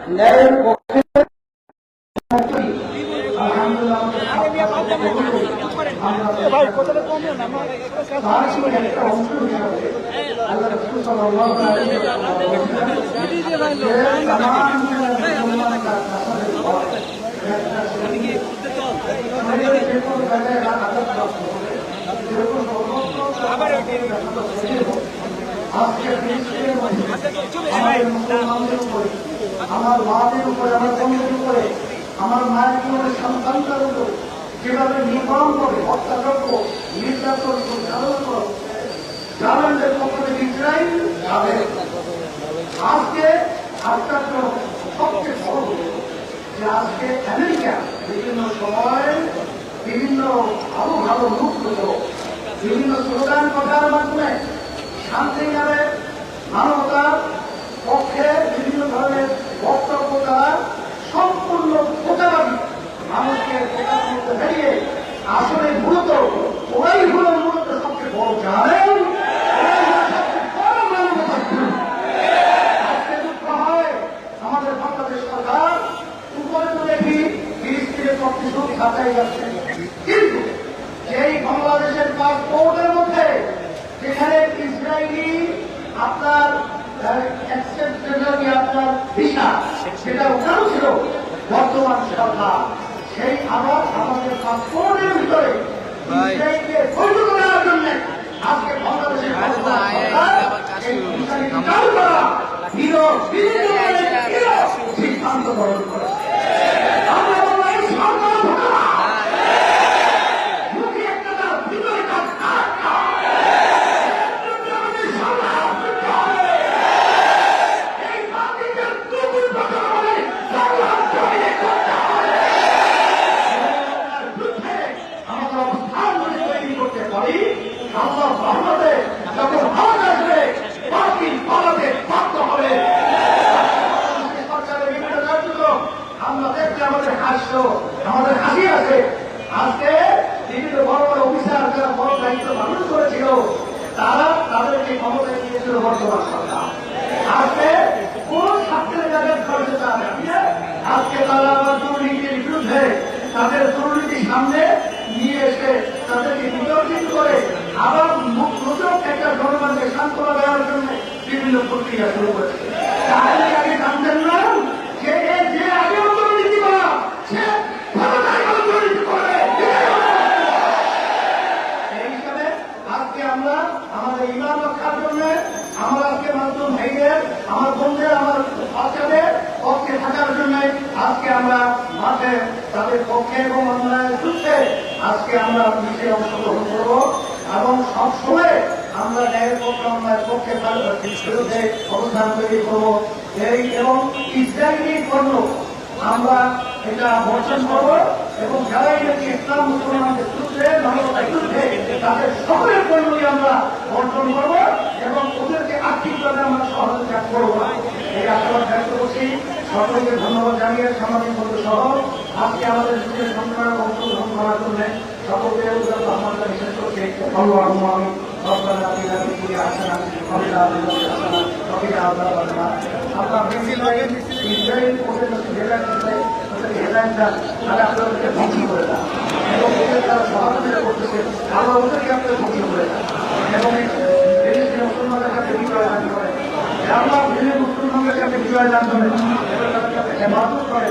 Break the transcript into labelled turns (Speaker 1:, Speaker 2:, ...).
Speaker 1: ন্যায়ের পক্ষে আমার মাদের উপরে, আমার বন্ধুর উপরে, আমার মায়ের জীবনের সন্তানটার উপর যেভাবে নির্মাণ করে হত্যাযজ্ঞ নির্যাতন গার্মেন্টের পক্ষ থেকে ইসরায়েল আজকে আপনার সবচেয়ে বড় যে আজকে আমেরিকা বিভিন্ন সময় বিভিন্ন ভালো ভালো মুখগুলো বিভিন্ন স্লোগান কথার মাধ্যমে শান্তি নামে মানবতার পক্ষে বিভিন্ন ধরনের বক্তব্য দ্বারা সম্পূর্ণ প্রচারণী মানুষকে প্রকাশ করতে বেরিয়ে আসলে মূলত ওরাই হল মূলত সবচেয়ে বড় জানেন। আজকে দুঃখ হয় আমাদের বাংলাদেশ সরকার উপরে তো দেখি ফিলিস্তিনের সবকিছু খাতাই যাচ্ছে, কিন্তু সেই বাংলাদেশের পাসপোর্টের মধ্যে যেখানে ইসরায়েলি আপনার আপনার ভিসা সেটা ওখানে ছিল, বর্তমান সরকার সেই আবার আমাদের পাসপোর্টের ভিতরে ইসরায়েলকে বৈধ করার জন্য আজকে বাংলাদেশের সিদ্ধান্ত গ্রহণ করে। আমরা দেখলে আমাদের হাসি আছে। আজকে বিভিন্ন বড় বড় অফিসার যারা বড় দায়িত্ব পালন করেছিল তারা তাদেরকে ক্ষমতায় নিয়েছিল বর্তমান সরকার। আজকে কোন ছাত্রের যাদের খরচে আজকে তারা আবার দুর্নীতির বিরুদ্ধে তাদের দুর্নীতির সামনে নিয়ে এসে তাদেরকে বিতর্কিত করে আবার নতুন একটা জনগণকে সান্ত্বনা দেওয়ার জন্য বিভিন্ন প্রক্রিয়া শুরু করেছে। তাহলে আগে জানতেন না যে আগে দুর্নীতি করা সে দুর্নীতি করে। সেই হিসাবে আজকে আমরা আমাদের ইমান রক্ষার জন্য আমরা আজকে মাধ্যম ভাইদের আমার বন্ধুদের আমার বাচ্চাদের পক্ষে থাকার জন্য আজকে আমরা মাঠে তাদের পক্ষে এবং অন্যায়ের যুদ্ধে আজকে আমরা মিশে অংশগ্রহণ করব এবং সবসময় আমরা ন্যায়ের পক্ষে অন্যায়ের পক্ষে বিরুদ্ধে অবস্থান তৈরি করবো এবং ইসরায়েলি পণ্য আমরা এটা বর্জন করব এবং যারাই নাকি ইসলাম মুসলমানদের বিরুদ্ধে মানবতার বিরুদ্ধে তাদের সকলের পণ্যই আমরা বর্জন করব এবং ওদেরকে আর্থিকভাবে আমরা সহযোগিতা করব না। এই আশাবাদ ব্যক্ত করছি। সকলকে ধন্যবাদ জানিয়ে সামাজিক বন্ধু সহ আজকে আমাদের যুগের সংগ্রামে অংশগ্রহণ করার জন্য সকলকে আহ্বান বিশেষ করছি। আমি ইসরায়েল আপনাদেরকে ধ্বংস করে দেন এবং তারা সহযোগিতা করতেছে আল্লাহ ওদেরকে আপনাদের ধ্বংস করে দেন এবং মুসলমানদের কাছে বিজয় দান করে আল্লাহ মুসলমানদের কাছে বিজয় দান করে এবং তাদের কাছে হেফাজত করে।